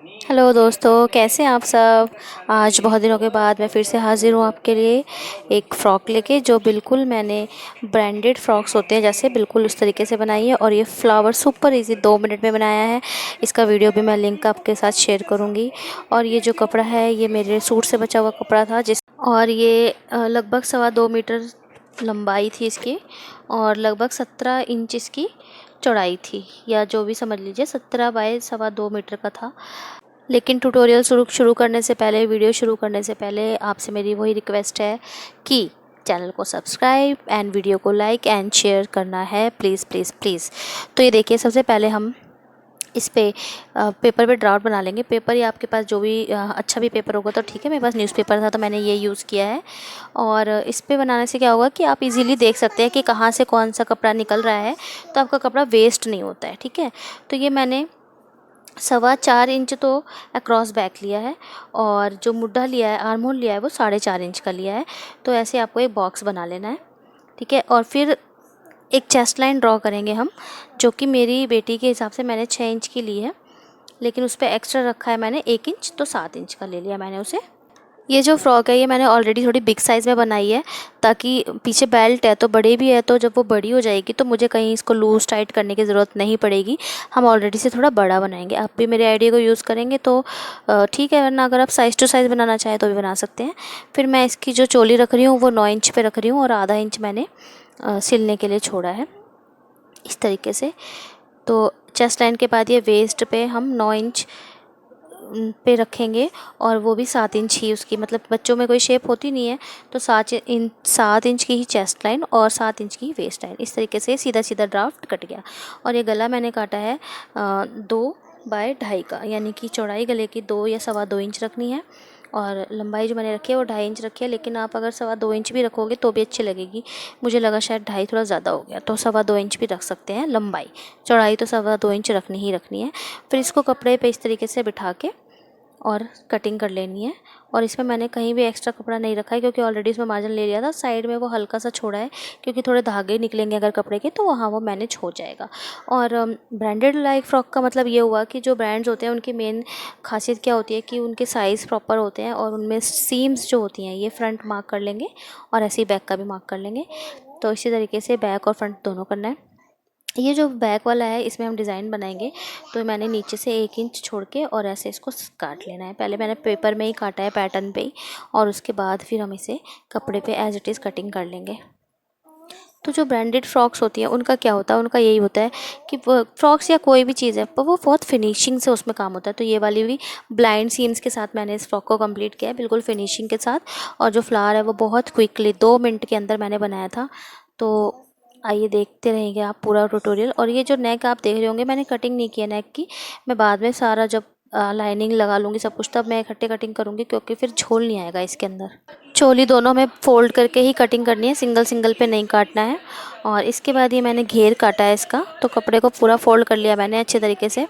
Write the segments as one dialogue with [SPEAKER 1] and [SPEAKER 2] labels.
[SPEAKER 1] Hello दोस्तों, कैसे हैं आप सब। आज बहुत दिनों के बाद मैं फिर से हाज़िर हूँ आपके लिए एक फ़्रॉक लेके, जो बिल्कुल मैंने ब्रांडेड फ़्रॉक्स होते हैं जैसे बिल्कुल उस तरीके से बनाई है। और ये फ्लावर सुपर इजी 2 मिनट में बनाया है। इसका वीडियो भी मैं लिंक आपके साथ शेयर करूँगी। और ये जो कपड़ा है ये मेरे सूट से बचा हुआ कपड़ा था और ये लगभग 2.25 मीटर लंबाई थी इसकी, और लगभग 17 इंच इसकी चौड़ाई थी, या जो भी समझ लीजिए 17 बाय 2.25 मीटर का था। लेकिन ट्यूटोरियल शुरू करने से पहले, वीडियो शुरू करने से पहले आपसे मेरी वही रिक्वेस्ट है कि चैनल को सब्सक्राइब एंड वीडियो को लाइक एंड शेयर करना है, प्लीज़ प्लीज़ प्लीज़। तो ये देखिए, सबसे पहले हम इस पे पेपर पे ड्राफ्ट बना लेंगे। पेपर या आपके पास जो भी अच्छा भी पेपर होगा तो ठीक है। मेरे पास न्यूज़पेपर था तो मैंने ये यूज़ किया है। और इस पे बनाने से क्या होगा कि आप इजीली देख सकते हैं कि कहाँ से कौन सा कपड़ा निकल रहा है, तो आपका कपड़ा वेस्ट नहीं होता है। ठीक है, तो ये मैंने 4.25 इंच तो अक्रॉस बैक लिया है, और जो मुड्ढा लिया है, आर्म होल लिया है, वो 4.5 इंच का लिया है। तो ऐसे आपको एक बॉक्स बना लेना है। ठीक है, और फिर एक चेस्ट लाइन ड्रॉ करेंगे हम, जो कि मेरी बेटी के हिसाब से मैंने 6 इंच की ली है, लेकिन उस पर एक्स्ट्रा रखा है मैंने 1 इंच, तो 7 इंच का ले लिया मैंने उसे। ये जो फ्रॉक है ये मैंने ऑलरेडी थोड़ी बिग साइज़ में बनाई है, ताकि पीछे बेल्ट है तो बड़े भी है, तो जब वो बड़ी हो जाएगी तो मुझे कहीं इसको लूज़ टाइट करने की ज़रूरत नहीं पड़ेगी। हम ऑलरेडी से थोड़ा बड़ा बनाएंगे। आप भी मेरे आइडिया को यूज़ करेंगे तो ठीक है, वरना अगर आप साइज़ टू साइज़ बनाना चाहें तो भी बना सकते हैं। फिर मैं इसकी जो चोली रख रही हूँ वो 9 इंच पे रख रही हूँ, और आधा इंच मैंने सिलने के लिए छोड़ा है इस तरीके से। तो चेस्ट लाइन के बाद ये वेस्ट पे हम 9 इंच पे रखेंगे, और वो भी 7 इंच ही उसकी, मतलब बच्चों में कोई शेप होती नहीं है, तो 7 इंच की ही चेस्ट लाइन और 7 इंच की ही वेस्ट लाइन। इस तरीके से सीधा सीधा ड्राफ्ट कट गया। और ये गला मैंने काटा है 2 बाय 2.5 का, यानी कि चौड़ाई गले की 2 या 2.25 इंच रखनी है, और लंबाई जो मैंने रखी है वो 2.5 इंच रखी है। लेकिन आप अगर 2.25 इंच भी रखोगे तो भी अच्छी लगेगी। मुझे लगा शायद 2.5 थोड़ा ज़्यादा हो गया, तो 2.25 इंच भी रख सकते हैं लंबाई। चौड़ाई तो 2.25 इंच रखनी ही रखनी है। फिर इसको कपड़े पे इस तरीके से बिठा के और कटिंग कर लेनी है। और इसमें मैंने कहीं भी एक्स्ट्रा कपड़ा नहीं रखा है, क्योंकि ऑलरेडी इसमें मार्जिन ले लिया था। साइड में वो हल्का सा छोड़ा है, क्योंकि थोड़े धागे निकलेंगे अगर कपड़े के, तो वहाँ वो मैनेज हो जाएगा। और ब्रांडेड लाइक फ्रॉक का मतलब ये हुआ कि जो ब्रांड्स होते हैं उनकी मेन खासियत क्या होती है कि उनके साइज़ प्रॉपर होते हैं, और उनमें सीम्स जो होती हैं ये फ्रंट मार्क कर लेंगे, और ऐसे ही बैक का भी मार्क कर लेंगे। तो इसी तरीके से बैक और फ्रंट दोनों करना है। ये जो बैक वाला है इसमें हम डिज़ाइन बनाएंगे, तो मैंने नीचे से 1 इंच छोड़ के और ऐसे इसको काट लेना है। पहले मैंने पेपर में ही काटा है, पैटर्न पे ही, और उसके बाद फिर हम इसे कपड़े पे एज इट इज़ कटिंग कर लेंगे। तो जो ब्रांडेड फ्रॉक्स होती हैं उनका क्या होता है, उनका यही होता है कि फ्रॉक्स या कोई भी चीज़ है पर वो बहुत फिनिशिंग से उसमें काम होता है। तो ये वाली भी ब्लाइंड सीम्स के साथ मैंने इस फ्रॉक को कंप्लीट किया है, बिल्कुल फिनिशिंग के साथ। और जो फ्लावर है वो बहुत क्विकली 2 मिनट के अंदर मैंने बनाया था। तो आइए देखते रहेंगे आप पूरा ट्यूटोरियल। और ये जो नेक आप देख रहे होंगे, मैंने कटिंग नहीं की है नेक की। मैं बाद में सारा जब लाइनिंग लगा लूँगी सब कुछ, तब मैं इकट्ठे कटिंग करूँगी, क्योंकि फिर झोल नहीं आएगा इसके अंदर। चोली दोनों में फोल्ड करके ही कटिंग करनी है, सिंगल सिंगल पे नहीं काटना है। और इसके बाद ये मैंने घेर काटा है इसका, तो कपड़े को पूरा फोल्ड कर लिया मैंने अच्छे तरीके से।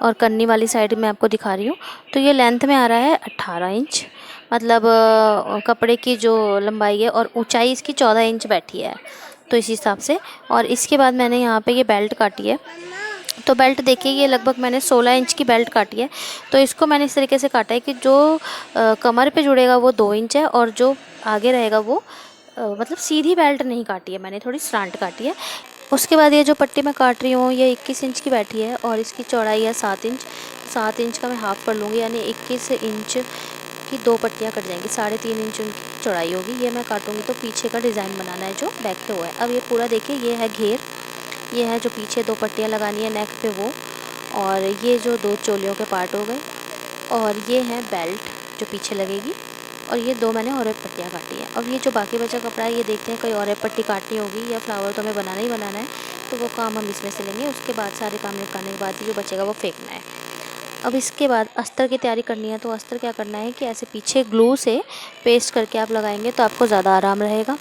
[SPEAKER 1] और कन्नी वाली साइड में आपको दिखा रही हूँ। तो ये लेंथ में आ रहा है 18 इंच, मतलब कपड़े की जो लंबाई है, और ऊंचाई इसकी 14 इंच बैठी है, तो इस हिसाब से। और इसके बाद मैंने यहाँ पे ये बेल्ट काटी है। तो बेल्ट देखिए, ये लगभग मैंने 16 इंच की बेल्ट काटी है। तो इसको मैंने इस तरीके से काटा है कि जो कमर पे जुड़ेगा वो 2 इंच है, और जो आगे रहेगा वो मतलब सीधी बेल्ट नहीं काटी है मैंने, थोड़ी स्लांट काटी है। उसके बाद ये जो पट्टी मैं काट रही हूँ ये 21 इंच की बैठी है, और इसकी चौड़ाई है 7 इंच। 7 इंच का मैं हाफ कर लूँगी, यानी 21 इंच की 2 पट्टियाँ कट जाएंगी, 3.5 इंच उनकी चौड़ाई होगी। ये मैं काटूँगी, तो पीछे का डिज़ाइन बनाना है जो बैक पे हुआ है। अब ये पूरा देखिए, ये है घेर, ये है जो पीछे 2 पट्टियाँ लगानी है नेक पे वो, और ये जो 2 चोलियों के पार्ट हो गए, और ये है बेल्ट जो पीछे लगेगी, और ये 2 मैंने और एक पट्टियाँ काटी हैं। अब ये जो बाकी बचा कपड़ा है ये देखते हैं, कोई और एक पट्टी काटनी होगी या फ्लावर तो हमें बनाना ही बनाना है, तो वो काम हम इसमें से लेंगे। उसके बाद सारे काम निपटाने के बाद जो बचेगा वो फेंकना है। अब इसके बाद अस्तर की तैयारी करनी है। तो अस्तर क्या करना है कि ऐसे पीछे ग्लू से पेस्ट करके आप लगाएंगे तो आपको ज़्यादा आराम रहेगा,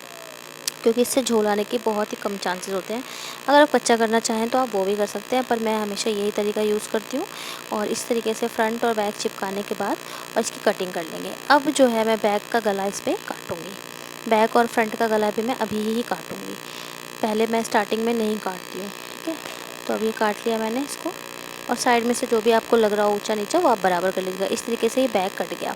[SPEAKER 1] क्योंकि इससे झोल आने के बहुत ही कम चांसेस होते हैं। अगर आप कच्चा करना चाहें तो आप वो भी कर सकते हैं, पर मैं हमेशा यही तरीका यूज़ करती हूँ। और इस तरीके से फ्रंट और बैक चिपकाने के बाद और इसकी कटिंग कर लेंगे। अब जो है मैं बैक का गला इस पर काटूँगी, बैक और फ्रंट का गला भी मैं अभी ही काटूँगी, पहले मैं स्टार्टिंग में नहीं काटती हूँ। ठीक है, तो अब ये काट लिया मैंने इसको। और साइड में से जो भी आपको लग रहा हो ऊंचा नीचा वो आप बराबर कर लीजिएगा। इस तरीके से ये बैक कट गया।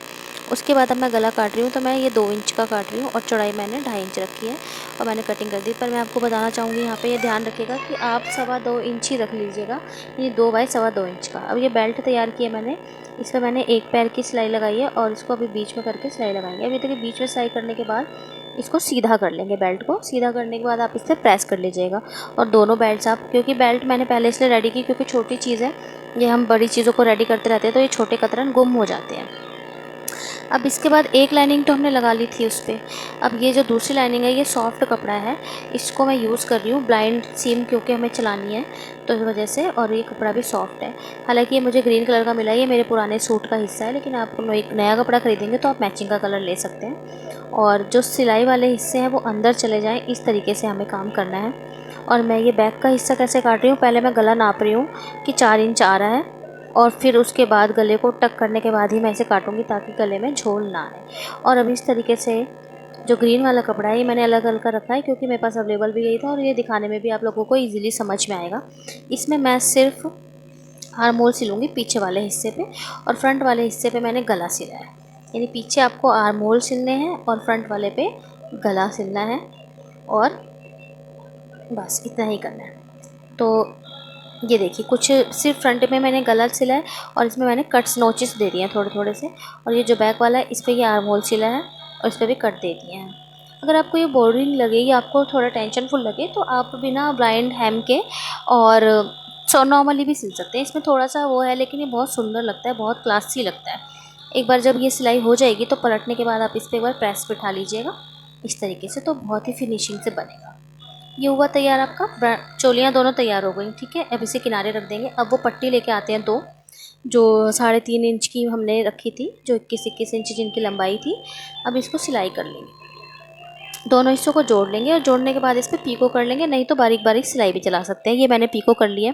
[SPEAKER 1] उसके बाद अब मैं गला काट रही हूँ, तो मैं ये 2 इंच का काट रही हूँ और चौड़ाई मैंने 2.5 इंच रखी है और मैंने कटिंग कर दी। पर मैं आपको बताना चाहूँगी यहाँ पे ये ध्यान रखिएगा कि आप 2.25 इंच ही रख लीजिएगा, ये 2 बाई 2.25 इंच का। अब ये बेल्ट तैयार किया मैंने, इसमें मैंने एक पैर की सिलाई लगाई है और इसको अभी बीच में करके सिलाई लगाएंगे। अभी देखिए बीच में सिलाई करने के बाद इसको सीधा कर लेंगे। बेल्ट को सीधा करने के बाद आप इससे प्रेस कर लीजिएगा और दोनों बेल्ट्स आप, क्योंकि बेल्ट मैंने पहले इसलिए रेडी की क्योंकि छोटी चीज़ है, ये हम बड़ी चीज़ों को रेडी करते रहते हैं तो ये छोटे कतरन गुम हो जाते हैं। अब इसके बाद एक लाइनिंग तो हमने लगा ली थी उस पर। अब ये जो दूसरी लाइनिंग है ये सॉफ्ट कपड़ा है, इसको मैं यूज़ कर रही हूँ ब्लाइंड सीम क्योंकि हमें चलानी है तो इस वजह से, और ये कपड़ा भी सॉफ्ट है। हालांकि ये मुझे ग्रीन कलर का मिला है, ये मेरे पुराने सूट का हिस्सा है, लेकिन आप एक नया कपड़ा खरीदेंगे तो आप मैचिंग का कलर ले सकते हैं। और जो सिलाई वाले हिस्से हैं वो अंदर चले जाएँ, इस तरीके से हमें काम करना है। और मैं ये बैक का हिस्सा कैसे काट रही हूँ, पहले मैं गला नाप रही हूँ कि 4 इंच आ रहा है और फिर उसके बाद गले को टक करने के बाद ही मैं इसे काटूंगी ताकि गले में झोल ना आए। और अब इस तरीके से जो ग्रीन वाला कपड़ा है ये मैंने अलग अलग रखा है क्योंकि मेरे पास अवेलेबल भी यही था और ये दिखाने में भी आप लोगों को ईजिली समझ में आएगा। इसमें मैं सिर्फ आर्म होल सिलूँगी पीछे वाले हिस्से पे और फ्रंट वाले हिस्से पे मैंने गला सिला है। यानी पीछे आपको आर्म होल सिलने हैं और फ्रंट वाले पे गला सिलना है और बस इतना ही करना है। तो ये देखिए कुछ सिर्फ फ्रंट में मैंने गला सिला है और इसमें मैंने कट्स नोचेस दे दिए हैं थोड़े थोड़े से, और ये जो बैक वाला है इस पर ये आर्म होल सिला है और इस पर भी कट दे दिए हैं। अगर आपको ये बोरिंग लगे या आपको थोड़ा टेंशनफुल लगे तो आप बिना ब्लाइंड हेम के और नॉर्मली भी सिल सकते हैं। इसमें थोड़ा सा वो है लेकिन ये बहुत सुंदर लगता है, बहुत क्लासी लगता है। एक बार जब ये सिलाई हो जाएगी तो पलटने के बाद आप इस पर एक बार प्रेस बिठा लीजिएगा इस तरीके से, तो बहुत ही फिनिशिंग से बनेगा। ये हुआ तैयार आपका, चोलियाँ दोनों तैयार हो गई। ठीक है, अब इसे किनारे रख देंगे। अब वो पट्टी लेके आते हैं दो, जो 3.5 इंच की हमने रखी थी, जो 21 इंच जिनकी लंबाई थी। अब इसको सिलाई कर लेंगे, दोनों हिस्सों को जोड़ लेंगे और जोड़ने के बाद इस पर पीको कर लेंगे, नहीं तो बारीक बारीक सिलाई भी चला सकते हैं। ये मैंने पीको कर लिया।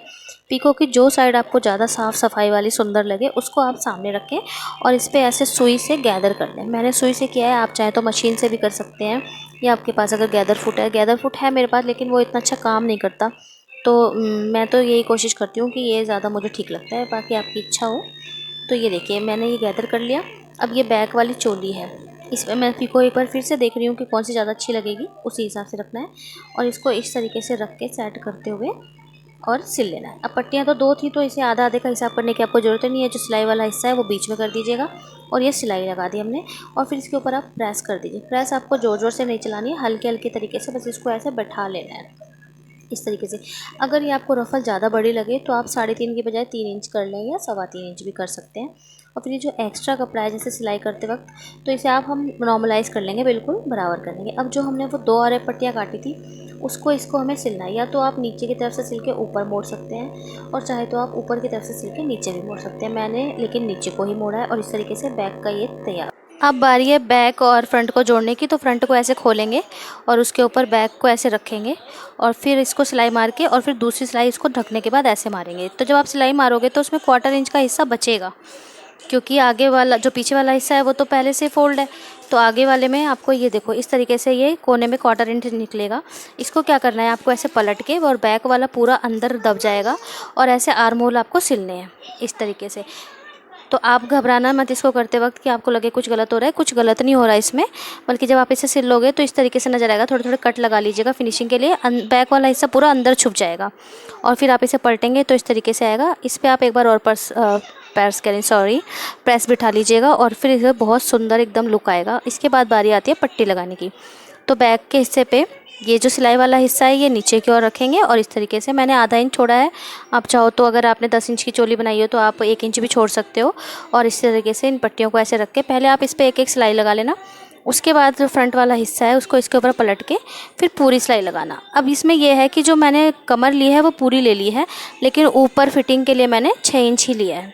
[SPEAKER 1] पीको की जो साइड आपको ज़्यादा साफ़ सफाई वाली सुंदर लगे उसको आप सामने रखें और इस पर ऐसे सुई से गैदर कर लें। मैंने सुई से किया है, आप चाहें तो मशीन से भी कर सकते हैं या आपके पास अगर गैदर फुट है मेरे पास, लेकिन वो इतना अच्छा काम नहीं करता तो मैं तो यही कोशिश करती हूँ कि ये ज़्यादा मुझे ठीक लगता है, बाकी आपकी इच्छा हो। तो ये देखिए मैंने ये गैदर कर लिया। अब ये बैक वाली चोली है, इसमें मैं पीको एक बार फिर से देख रही हूँ कि कौन सी ज़्यादा अच्छी लगेगी, उसी हिसाब से रखना है और इसको इस तरीके से रख के सेट करते हुए और सिल लेना है। अब पट्टियाँ तो 2 थी तो इसे आधा आधे का हिसाब करने की आपको ज़रूरत नहीं है। जो सिलाई वाला हिस्सा है वो बीच में कर दीजिएगा और ये सिलाई लगा दी हमने और फिर इसके ऊपर आप प्रेस कर दीजिए। प्रेस आपको ज़ोर ज़ोर से नहीं चलानी है, हल्के हल्के तरीके से बस इसको ऐसे बैठा लेना है इस तरीके से। अगर ये आपको रफ़ल ज़्यादा बड़ी लगे तो आप 3.5 की बजाय 3 इंच कर लें या 3.25 इंच भी कर सकते हैं। और फिर ये जो एक्स्ट्रा कपड़ा है जैसे सिलाई करते वक्त, तो इसे आप हम नॉर्मलाइज़ कर लेंगे, बिल्कुल बराबर कर लेंगे। अब जो हमने वो 2 आरे पट्टियाँ काटी थी इसको हमें सिलना है, या तो आप नीचे की तरफ से सिल के ऊपर मोड़ सकते हैं और चाहे तो आप ऊपर की तरफ से सिल के नीचे भी मोड़ सकते हैं। मैंने लेकिन नीचे को ही मोड़ा है और इस तरीके से बैक का ये तैयार। अब बारी है बैक और फ्रंट को जोड़ने की, तो फ्रंट को ऐसे खोलेंगे और उसके ऊपर बैक को ऐसे रखेंगे और फिर इसको सिलाई मार के और फिर दूसरी सिलाई इसको ढकने के बाद ऐसे मारेंगे। तो जब आप सिलाई मारोगे तो उसमें 1/4 इंच का हिस्सा बचेगा, क्योंकि आगे वाला जो पीछे वाला हिस्सा है वो तो पहले से फोल्ड है, तो आगे वाले में आपको ये देखो इस तरीके से ये कोने में 1/4 इंच निकलेगा। इसको क्या करना है, आपको ऐसे पलट के और बैक वाला पूरा अंदर दब जाएगा और ऐसे आर्म होल आपको सिलने हैं इस तरीके से। तो आप घबराना मत इसको करते वक्त कि आपको लगे कुछ गलत हो रहा है, कुछ गलत नहीं हो रहा है इसमें, बल्कि जब आप इसे सिल लोगे तो इस तरीके से नजर आएगा। थोड़े थोड़े कट लगा लीजिएगा फिनिशिंग के लिए, बैक वाला हिस्सा पूरा अंदर छुप जाएगा और फिर आप इसे पलटेंगे तो इस तरीके से आएगा। इस पर आप एक बार और प्रेस बिठा लीजिएगा और फिर इसे बहुत सुंदर एकदम लुक आएगा। इसके बाद बारी आती है पट्टी लगाने की। तो बैक के हिस्से पे ये जो सिलाई वाला हिस्सा है ये नीचे की ओर रखेंगे और इस तरीके से मैंने आधा इंच छोड़ा है। आप चाहो तो अगर आपने 10 इंच की चोली बनाई हो तो आप 1 इंच भी छोड़ सकते हो। और इस तरीके से इन पट्टियों को ऐसे रख के पहले आप इस पर एक एक सिलाई लगा लेना। उसके बाद जो फ्रंट वाला हिस्सा है उसको इसके ऊपर पलट के फिर पूरी सिलाई लगाना। अब इसमें यह है कि जो मैंने कमर ली है वो पूरी ले ली है, लेकिन ऊपर फिटिंग के लिए मैंने 6 इंच ही लिया है।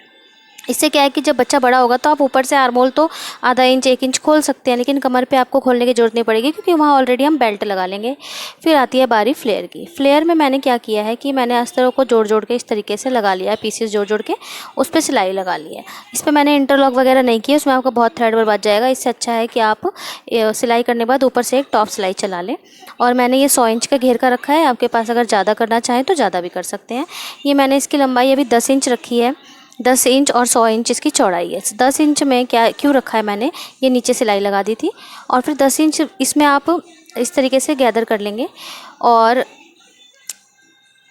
[SPEAKER 1] इससे क्या है कि जब बच्चा बड़ा होगा तो आप ऊपर से आर्मोल तो आधा इंच 1 इंच खोल सकते हैं, लेकिन कमर पे आपको खोलने की ज़रूरत नहीं पड़ेगी क्योंकि वहाँ ऑलरेडी हम बेल्ट लगा लेंगे। फिर आती है बारी फ्लेयर की। फ्लेयर में मैंने क्या किया है कि मैंने अस्तरों को जोड़ जोड़ के इस तरीके से लगा लिया है, पीसेस जोड़ जोड़ के उस पर सिलाई लगा ली है। इस पर मैंने इंटरलॉक वगैरह नहीं किया, उसमें आपका बहुत थ्रेड बर्बाद जाएगा। इससे अच्छा है कि आप सिलाई करने के बाद ऊपर से एक टॉप सिलाई चला लें। और मैंने ये 100 इंच का घेर का रखा है, आपके पास अगर ज़्यादा करना चाहें तो ज़्यादा भी कर सकते हैं। ये मैंने इसकी लंबाई अभी 10 इंच रखी है, 10 इंच और 100 इंच इसकी चौड़ाई है। 10 इंच में क्या क्यों रखा है मैंने, ये नीचे सिलाई लगा दी थी। और फिर 10 इंच इसमें आप इस तरीके से गैदर कर लेंगे। और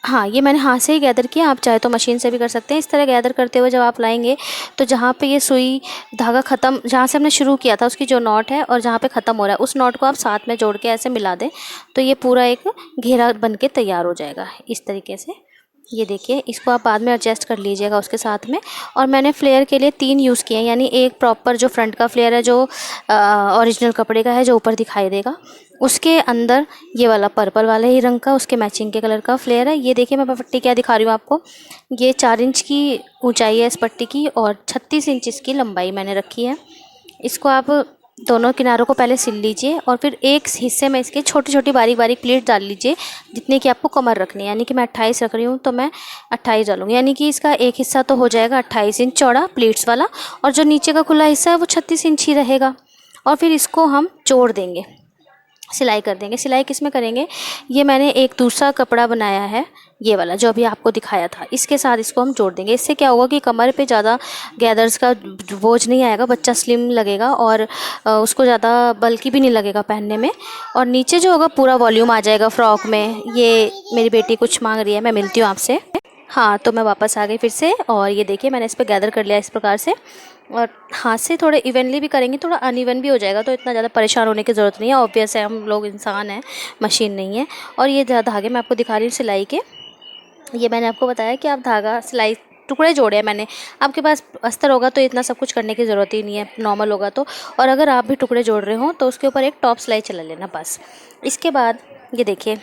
[SPEAKER 1] हाँ, ये मैंने हाथ से ही गैदर किया, आप चाहे तो मशीन से भी कर सकते हैं। इस तरह गैदर करते हुए जब आप लाएंगे तो जहाँ पे ये सुई धागा ख़त्म, जहाँ से हमने शुरू किया था उसकी जो नॉट है और जहाँ पे ख़त्म हो रहा है उस नॉट को आप साथ में जोड़ के ऐसे मिला दें तो ये पूरा एक घेरा बन के तैयार हो जाएगा इस तरीके से। ये देखिए, इसको आप बाद में एडजस्ट कर लीजिएगा उसके साथ में। और मैंने फ्लेयर के लिए 3 यूज़ किए हैं, यानी एक प्रॉपर जो फ्रंट का फ्लेयर है जो ओरिजिनल कपड़े का है जो ऊपर दिखाई देगा, उसके अंदर ये वाला पर्पल वाले ही रंग का उसके मैचिंग के कलर का फ्लेयर है। ये देखिए मैं पट्टी क्या दिखा रही हूँ आपको, ये 4 इंच की ऊंचाई है इस पट्टी की और 36 इंच इसकी लंबाई मैंने रखी है। इसको आप दोनों किनारों को पहले सिल लीजिए और फिर एक हिस्से में इसके छोटी छोटी बारीक बारीक प्लीट डाल लीजिए जितने की आपको कमर रखनी है। यानी कि मैं 28 रख रही हूँ तो मैं 28 डालूँगी, यानी कि इसका एक हिस्सा तो हो जाएगा 28 इंच चौड़ा प्लीट्स वाला और जो नीचे का खुला हिस्सा है वो 36 इंच ही रहेगा। और फिर इसको हम जोड़ देंगे, सिलाई कर देंगे। सिलाई किस में करेंगे, ये मैंने एक दूसरा कपड़ा बनाया है, ये वाला जो अभी आपको दिखाया था, इसके साथ इसको हम जोड़ देंगे। इससे क्या होगा कि कमर पे ज़्यादा गैदर्स का बोझ नहीं आएगा, बच्चा स्लिम लगेगा और उसको ज़्यादा बल्कि भी नहीं लगेगा पहनने में। और नीचे जो होगा पूरा वॉल्यूम आ जाएगा फ्रॉक में। ये मेरी बेटी कुछ मांग रही है, मैं मिलती हूँ आपसे। हाँ, तो मैं वापस आ गई फिर से और ये देखिए मैंने इस पर गैदर कर लिया इस प्रकार से। और हाथ से थोड़े इवनली भी करेंगे, थोड़ा अनइवन भी हो जाएगा तो इतना ज़्यादा परेशान होने की ज़रूरत नहीं है। ऑब्वियस है, हम लोग इंसान हैं, मशीन नहीं है। और ये धागे मैं आपको दिखा रही हूँ सिलाई के। ये मैंने आपको बताया कि आप धागा सिलाई टुकड़े जोड़े हैं मैंने, आपके पास अस्तर होगा तो इतना सब कुछ करने की ज़रूरत ही नहीं है, नॉर्मल होगा तो। और अगर आप भी टुकड़े जोड़ रहे हो तो उसके ऊपर एक टॉप सिलाई चला लेना बस। इसके बाद ये देखिए,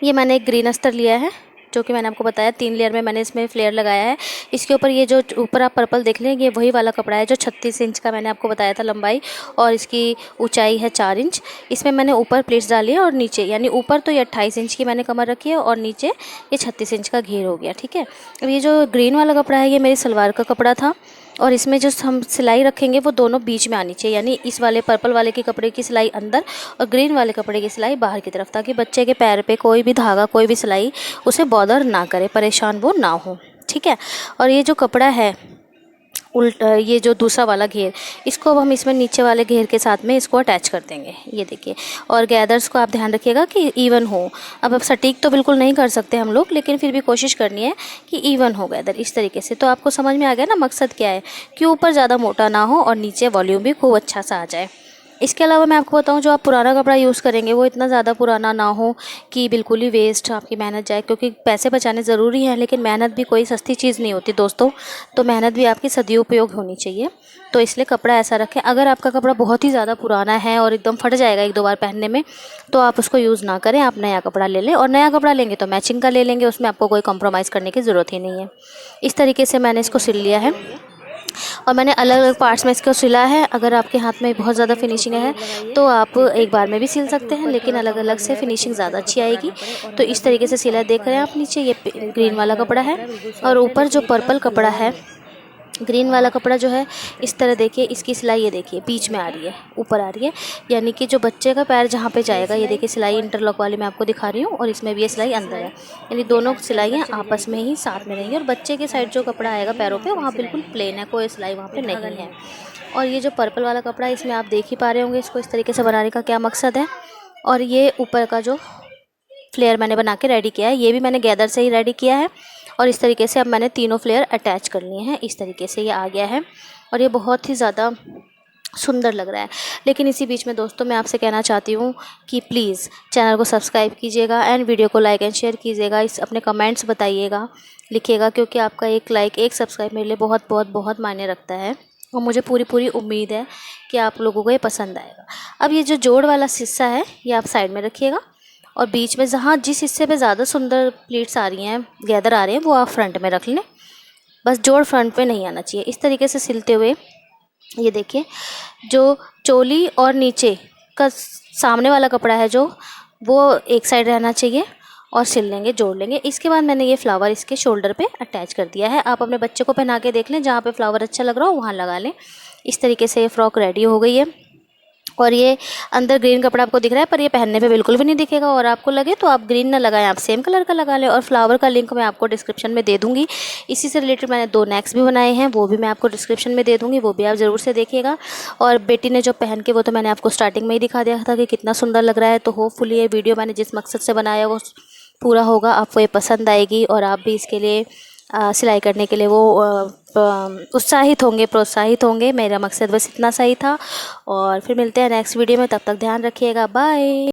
[SPEAKER 1] ये मैंने एक ग्रीन अस्तर लिया है जो कि मैंने आपको बताया 3 लेयर में मैंने इसमें फ्लेयर लगाया है। इसके ऊपर ये जो ऊपर आप पर्पल देख लें, ये वही वाला कपड़ा है जो 36 इंच का मैंने आपको बताया था लंबाई और इसकी ऊंचाई है 4 इंच। इसमें मैंने ऊपर प्लेट्स डाली है और नीचे, यानी ऊपर तो ये 28 इंच की मैंने कमर रखी है और नीचे ये 36 इंच का घेर हो गया, ठीक है। अब ये जो ग्रीन वाला कपड़ा है ये मेरी सलवार का कपड़ा था और इसमें जो हम सिलाई रखेंगे वो दोनों बीच में आनी चाहिए, यानी इस वाले पर्पल वाले के कपड़े की सिलाई अंदर और ग्रीन वाले कपड़े की सिलाई बाहर की तरफ, ताकि बच्चे के पैर पे कोई भी धागा कोई भी सिलाई उसे बॉदर ना करे, परेशान वो ना हो, ठीक है। और ये जो कपड़ा है ये जो दूसरा वाला घेर, इसको अब हम इसमें नीचे वाले घेर के साथ में इसको अटैच कर देंगे, ये देखिए। और गैदर्स को आप ध्यान रखिएगा कि इवन हो। अब सटीक तो बिल्कुल नहीं कर सकते हम लोग, लेकिन फिर भी कोशिश करनी है कि इवन हो गैदर इस तरीके से। तो आपको समझ में आ गया ना मकसद क्या है, कि ऊपर ज़्यादा मोटा ना हो और नीचे वॉल्यूम भी खूब अच्छा सा आ जाए। इसके अलावा मैं आपको बताऊं, जो आप पुराना कपड़ा यूज़ करेंगे वो इतना ज़्यादा पुराना ना हो कि बिल्कुल ही वेस्ट आपकी मेहनत जाए, क्योंकि पैसे बचाने ज़रूरी हैं लेकिन मेहनत भी कोई सस्ती चीज़ नहीं होती दोस्तों। तो मेहनत भी आपकी सदुपयोग होनी चाहिए, तो इसलिए कपड़ा ऐसा रखें। अगर आपका कपड़ा बहुत ही ज़्यादा पुराना है और एकदम फट जाएगा 1-2 बार पहनने में, तो आप उसको यूज़ ना करें, आप नया कपड़ा ले लें। और नया कपड़ा लेंगे तो मैचिंग का ले लेंगे, उसमें आपको कोई कॉम्प्रोमाइज़ करने की ज़रूरत ही नहीं है। इस तरीके से मैंने इसको सिल लिया है और मैंने अलग अलग पार्ट्स में इसको सिला है। अगर आपके हाथ में बहुत ज़्यादा फिनिशिंग है तो आप एक बार में भी सिल सकते हैं, लेकिन अलग अलग से फिनिशिंग ज़्यादा अच्छी आएगी। तो इस तरीके से सिला देख रहे हैं आप। नीचे ये ग्रीन वाला कपड़ा है और ऊपर जो पर्पल कपड़ा है, ग्रीन वाला कपड़ा जो है, इस तरह देखिए इसकी सिलाई, ये देखिए बीच में आ रही है, ऊपर आ रही है, यानी कि जो बच्चे का पैर जहाँ पे जाएगा, ये देखिए सिलाई इंटरलॉक वाली मैं आपको दिखा रही हूँ और इसमें भी ये सिलाई अंदर है, यानी दोनों सिलाइयाँ आपस में ही साथ में रहेंगी। और बच्चे के साइड जो कपड़ा आएगा पैरों पे, वहाँ बिल्कुल प्लेन है, कोई सिलाई वहाँ पे नहीं है। और ये जो पर्पल वाला कपड़ा है, इसमें आप देख ही पा रहे होंगे इसको इस तरीके से बनाने का क्या मकसद है। और ये ऊपर का जो फ्लेयर मैंने बना के रेडी किया है, ये भी मैंने गैदर से ही रेडी किया है। और इस तरीके से अब मैंने तीनों फ्लेयर अटैच कर लिए हैं, इस तरीके से ये आ गया है और ये बहुत ही ज़्यादा सुंदर लग रहा है। लेकिन इसी बीच में दोस्तों मैं आपसे कहना चाहती हूँ कि प्लीज़ चैनल को सब्सक्राइब कीजिएगा एंड वीडियो को लाइक एंड शेयर कीजिएगा। इस अपने कमेंट्स बताइएगा, लिखिएगा, क्योंकि आपका एक लाइक एक सब्सक्राइब मेरे लिए बहुत बहुत बहुत मायने रखता है और मुझे पूरी पूरी उम्मीद है कि आप लोगों को ये पसंद आएगा। अब ये जो जोड़ वाला हिस्सा है ये आप साइड में रखिएगा और बीच में जहाँ जिस हिस्से पे ज़्यादा सुंदर प्लीट्स आ रही हैं, गैदर आ रहे हैं, वो आप फ्रंट में रख लें। बस जोड़ फ्रंट पे नहीं आना चाहिए। इस तरीके से सिलते हुए ये देखिए, जो चोली और नीचे का सामने वाला कपड़ा है जो, वो एक साइड रहना चाहिए और सिल लेंगे, जोड़ लेंगे। इसके बाद मैंने ये फ्लावर इसके शोल्डर पे अटैच कर दिया है। आप अपने बच्चे को पहना के देख लें, जहाँ पे फ्लावर अच्छा लग रहा हो वहाँ लगा लें। इस तरीके से ये फ्रॉक रेडी हो गई है। और ये अंदर ग्रीन कपड़ा आपको दिख रहा है, पर ये पहनने पे बिल्कुल भी नहीं दिखेगा। और आपको लगे तो आप ग्रीन ना लगाएं, आप सेम कलर का लगा लें। और फ्लावर का लिंक मैं आपको डिस्क्रिप्शन में दे दूँगी। इसी से रिलेटेड मैंने 2 नेक्स भी बनाए हैं, वो भी मैं आपको डिस्क्रिप्शन में दे दूँगी, वो भी आप ज़रूर से देखिएगा। और बेटी ने जो पहन के, वो तो मैंने आपको स्टार्टिंग में ही दिखा दिया था कि कितना सुंदर लग रहा है। तो होपफुली ये वीडियो मैंने जिस मकसद से बनाया वो पूरा होगा, आपको ये पसंद आएगी और आप भी इसके लिए सिलाई करने के लिए वो उत्साहित होंगे, प्रोत्साहित होंगे। मेरा मकसद बस इतना सही था। और फिर मिलते हैं नेक्स्ट वीडियो में, तब तक ध्यान रखिएगा, बाय।